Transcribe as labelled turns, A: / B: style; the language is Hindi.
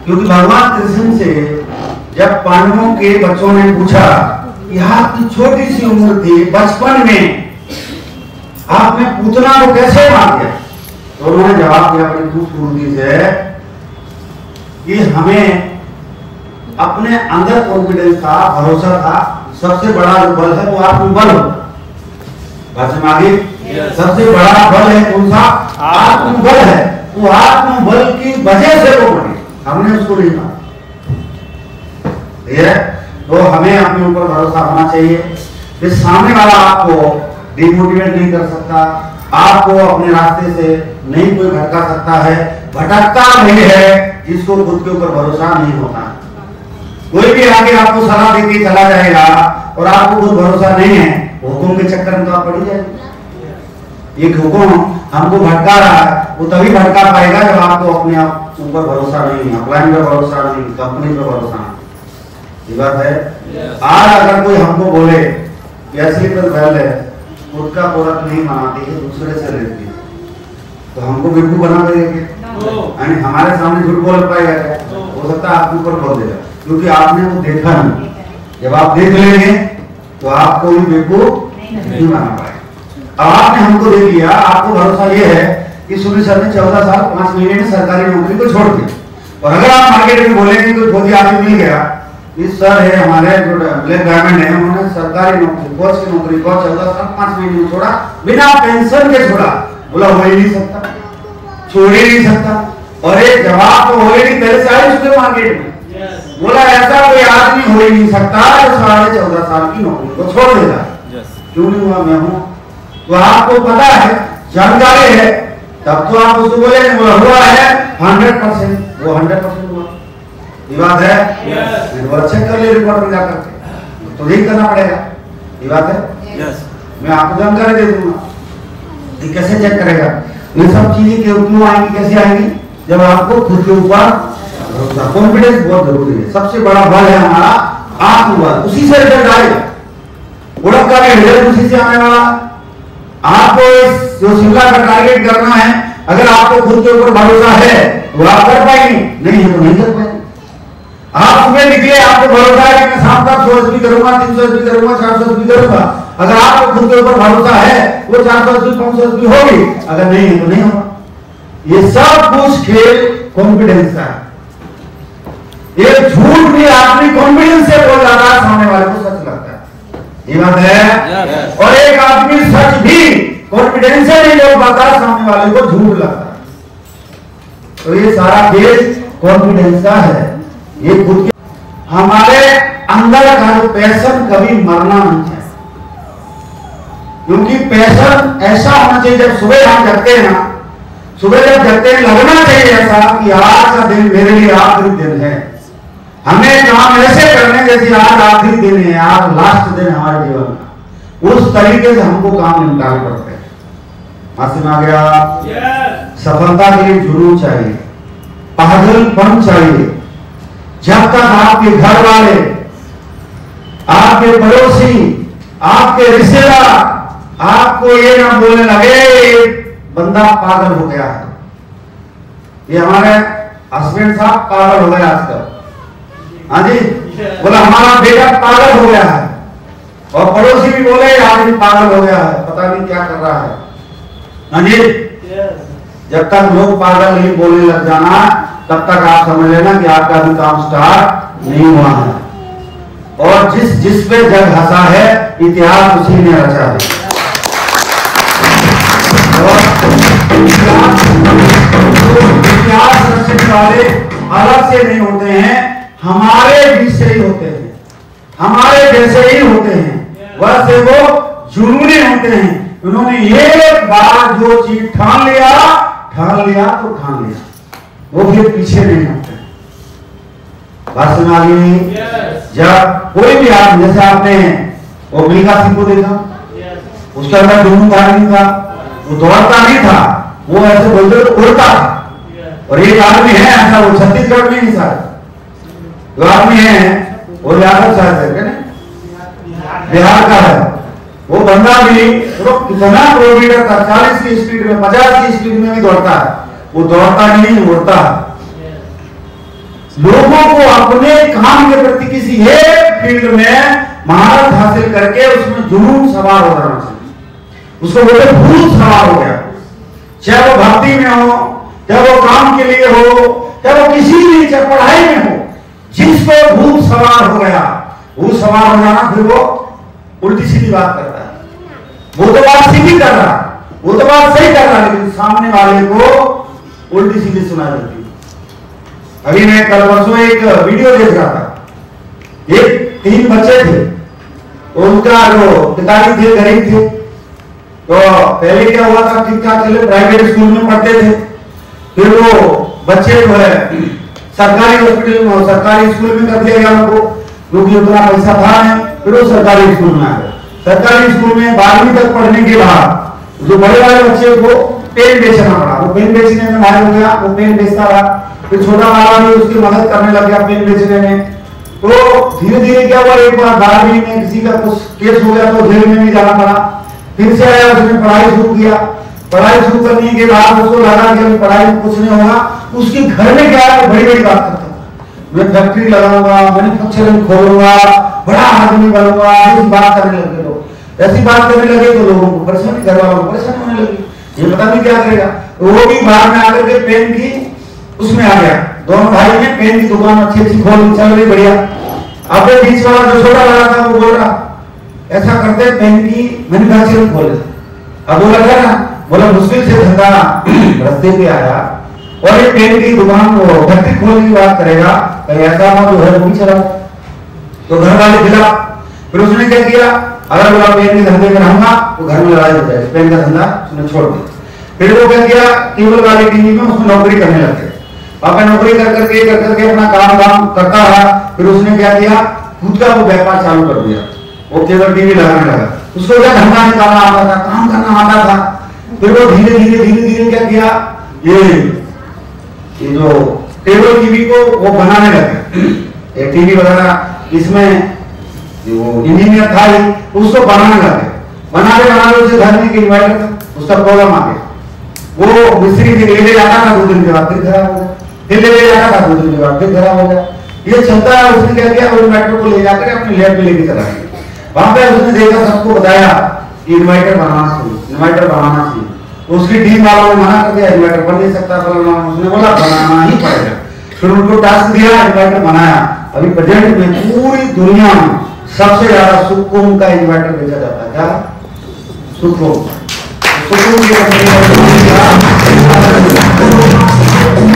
A: क्योंकि भगवान कृष्ण से जब पांडवों के बच्चों ने पूछा कि आपकी छोटी सी उम्र थी, बचपन में आपने पूतना को कैसे मार दिया, तो उन्होंने जवाब दिया अपनी खूबसूरती से कि हमें अपने अंदर कॉन्फिडेंस था, भरोसा था। सबसे बड़ा जो बल है वो आत्मबल होता है। सबसे बड़ा बल है कौन सा? आत्मबल है। वो आत्मबल की वजह से वो बने, हमने उसको नहीं माना। तो हमें अपने ऊपर भरोसा होना चाहिए। फिर सामने वाला आपको डिमोटिवेट नहीं कर सकता, आपको अपने रास्ते से नहीं कोई भटका सकता है। भटकता नहीं है जिसको खुद के ऊपर भरोसा नहीं होता। कोई भी आगे आपको सलाह देके चला जाएगा और आपको खुद भरोसा नहीं है, हुक्म के चक्कर में तो आप पड़ जाएंगे। एक हुक्म हमको भटका रहा है, वो तभी भटका पाएगा जब आपको अपने आप ऊपर भरोसा नहीं है, अपलाइन पर भरोसा नहीं, कंपनी पर भरोसा नहीं। ये बात है। आज अगर कोई हमको बोले कि असली पर वैल है, खुद का प्रोडक्ट नहीं बनाती है, दूसरे से लेती है, तो हमको बेवकूफ बना देंगे। हमारे सामने झूठ बोल पाएगा क्या? हो सकता है आपके ऊपर बोल देगा, क्योंकि आपने वो देखा नहीं। जब आप देख लेंगे तो आपको भी बेवकूफ नहीं बना पाएगा। अब आपने हमको देख लिया, आपको भरोसा ये है कि सुनील सर ने 14 साल 5 महीने में सरकारी नौकरी को छोड़ दिया, और अगर आप मार्केट में बोलेंगे कोई खोजी आदमी मिल गया, इस सर है हमारे जो ब्लैक डायमंड है, उन्होंने सरकारी नौकरी, कोच की नौकरी को 14 साल 5 महीने में छोड़ा, बिना पेंशन के छोड़ा, बोला हो ही नहीं सकता, छोड़ ही नहीं सकता। और एक जवाब तो ऑलरेडी पहले से आई चुके मार्केट में, बोला ऐसा कोई आदमी हो ही नहीं सकता जो 14.5 साल की नौकरी को छोड़ देगा। क्यों नहीं हुआ? मैं हूं। तो आपको पता है, जानकारी है, तब तो आप उसको बोले बोला हुआ है 100%, वो 100% हुआ। ये बात है। मैंने बोला चेक कर ले रिपोर्ट में जाकर के, तो यही करना पड़ेगा। ये बात है। मैं आपको जानकारी दे दूंगा कि कैसे चेक करेगा। ये सब चीजें क्यों आएंगी, कैसे आएंगी? जब आपको खुद के ऊपर कॉन्फिडेंस बहुत जरूरी है। सबसे बड़ा बल है हमारा आत्मबल, उसी से रिजल्ट आएगा। उड़क का भी रिजल्ट उसी से आने वाला। आपको जो शिमला का टारगेट करना है, अगर आपको खुद के ऊपर भरोसा है तो आप कर पाएंगे, नहीं है तो नहीं कर पाएंगे। आप सुबह निकले, आपको भरोसा है कि मैं शाम तक 100 भी करूंगा, 300 भी करूंगा, 400 भी करूंगा। अगर आपको खुद के ऊपर भरोसा है, वो 400 500 भी होगी, अगर नहीं है तो नहीं होगा। ये सब कुछ खेल कॉन्फिडेंस का है। ये झूठ भी आदमी कॉन्फिडेंस से बोल जाता है, सामने वाले को सच लगता है। ये बात है। और एक आदमी सच भी कॉन्फिडेंस से नहीं बोल पाता, सामने वाले को झूठ लगता है। तो ये सारा खेल कॉन्फिडेंस का है। ये खुद के हमारे अंदर का जो पैशन कभी मरना नहीं चाहिए, क्योंकि पैशन ऐसा होना चाहिए, जब सुबह हम जगते हैं ना, सुबह जब जगते हैं लगना चाहिए ऐसा कि आज का दिन मेरे लिए आखिरी दिन है। हमें काम ऐसे करने जैसे आज आखिरी दिन है, आज लास्ट दिन है हमारे जीवन का। उस तरीके से हमको काम निपटाने पड़ते हैं। हासिल आ गया। सफलता के लिए जुनून चाहिए, पागलपन चाहिए। जब तक आपके घर वाले, आपके पड़ोसी, आपके रिश्तेदार आपको ये ना बोलने लगे बंदा पागल हो गया है, ये हमारे हस्बैंड साहब पागल हो गए आजकल, हाँ जी, बोला हमारा बेटा पागल हो गया है, और पड़ोसी भी बोले आदमी पागल हो गया है, पता नहीं क्या कर रहा है, हाँ जी। जब तक लोग पागल नहीं बोलने लग जाना, तब तक आप समझ लेना कि आपका भी काम स्टार्ट नहीं हुआ है। और जिस पे जग हंसा है, इतिहास उसी ने रचा है। और इतिहास रचने वाले अलग से नहीं होते हैं, हमारे बीच से ही होते हैं, हमारे जैसे ही होते हैं। वैसे वो जुनूनी होते हैं। उन्होंने एक बार जो चीज ठान लिया तो ठान लिया, वो फिर पीछे नहीं हटते। बात समझ आ गई? जब कोई भी आदमी, जैसे आपने वो मिल्खा सिंह को देखा, उसके अंदर जुनून था नहीं था, वो दौड़ता नहीं था, वो ऐसे बोलते तो उड़ता था। और एक आदमी है ऐसा, वो छत्तीसगढ़ में ही सारे जो आदमी है वो यादव साहब है, बिहार का है। वो बंदा भी कितना किलोमीटर था, 40 की स्पीड में, 50 की स्पीड में भी दौड़ता है। वो दौड़ता नहीं, उड़ता है। लोगों को अपने काम के प्रति किसी एक फील्ड में महारत हासिल करके उसमें जुनून सवार हो जाना चाहिए। उसको बोले भूत सवार हो गया, चाहे वो भक्ति में हो, चाहे वो काम के लिए हो, चाहे वो किसी भी, चाहे पढ़ाई में हो, जिसको भूत सवार हो गया, भूत सवार हो जाना, फिर वो उल्टी सीधी बात करता है। वो तो बात सीधी कर रहा, वो तो बात सही कर रहा, लेकिन सामने वाले को उल्टी सीधी सुना जाती है। अभी मैं कल परसों एक वीडियो देख रहा था, एक 3 बच्चे थे, उनका जो पिताजी थे गरीब थे, तो पहले क्या हुआ था, ठीक ठाक चले, प्राइवेट स्कूल में पढ़ते थे, फिर वो बच्चे जो है सरकारी हॉस्पिटल में, सरकारी स्कूल में कर दिया गया उनको, क्योंकि उतना पैसा था नहीं, फिर वो सरकारी स्कूल में आ गए। सरकारी स्कूल में 12वीं तक पढ़ने के बाद जो बड़े वाले बच्चे को पेन बेचना पड़ा, वो पेन बेचने में माहिर हो गया, वो पेन बेचता रहा, फिर छोटा वाला भी उसकी मदद करने लग गया पेन बेचने में। तो धीरे धीरे क्या हुआ, एक बार 12वीं में किसी का कुछ केस हो गया तो जेल में भी जाना पड़ा, फिर से आया, उसने पढ़ाई शुरू किया। पढ़ाई शुरू करने के बाद उसको लगा कि पढ़ाई में कुछ नहीं होगा, उसके घर में क्या है, बड़ी बड़ी बात करता था, मैं फैक्ट्री लगाऊंगा, मैन्युफैक्चरिंग खोलूंगा, बड़ा आदमी बनूंगा, ऐसी बात करने लगे लोग। ऐसी बात करने लगे तो लोगों को परेशानी, घर वालों को परेशानी होने लगी, ये पता नहीं क्या करेगा। तो वो भी बाद में आकर के पेन की उसमें आ गया, दोनों भाई ने पेन की दुकान अच्छी खोल, चल रही बढ़िया। अब बीच वाला जो छोटा वाला था वो बोल रहा ऐसा करते पेन की मैन्युफैक्चरिंग खोले। अब वो लगा ना, बोला मुश्किल से धंधा रास्ते पे आया और ये पेन की दुकान को फैक्ट्री खोलने की बात करेगा, कहीं ऐसा ना जो है वो भी चला। तो घर वाले खिला, फिर उसने क्या किया, अगर बोला पेन के धंधे में रहूंगा तो घर में लड़ाई हो जाएगी, पेन का धंधा उसने छोड़ दिया। फिर वो क्या किया, केबल वाली टीवी में उसमें नौकरी करने लग गया। पापा नौकरी कर करके अपना काम करता रहा। फिर उसने क्या किया, खुद का वो व्यापार चालू कर दिया, वो केबल टीवी लगाने लगा। उसको क्या धंधा निकालना आता था, काम करना आता था। फिर वो धीरे धीरे क्या किया, ये जो केबल टीवी को वो बनाने लगे, टीवी वगैरह इसमें वो इंजीनियर था ही, उसको बनाने लगे। बनाने उसे घर में इन्वर्टर था, उसका प्रॉब्लम आ गया। वो मिस्त्री से ले जाता था, 2 दिन के बाद फिर खराब हो गया, फिर ले जाता था, 2 दिन के बाद फिर खराब हो गया। ये चलता है। उसने क्या किया, वो इन्वर्टर को ले जाकर अपने लैब में लेके चला गया। वहां पे उसने देखा, सबको बताया कि इन्वर्टर बनाना चाहिए। उसकी टीम वालों ने मना कर दिया, इन्वर्टर बन नहीं सकता। उसने बोला बनाना ही पड़ेगा। फिर उनको टास्क दिया, इन्वर्टर बनाया। अभी प्रेजेंट में पूरी दुनिया में सबसे ज्यादा सुकून का इन्वर्टर बेचा जाता है। क्या सुकून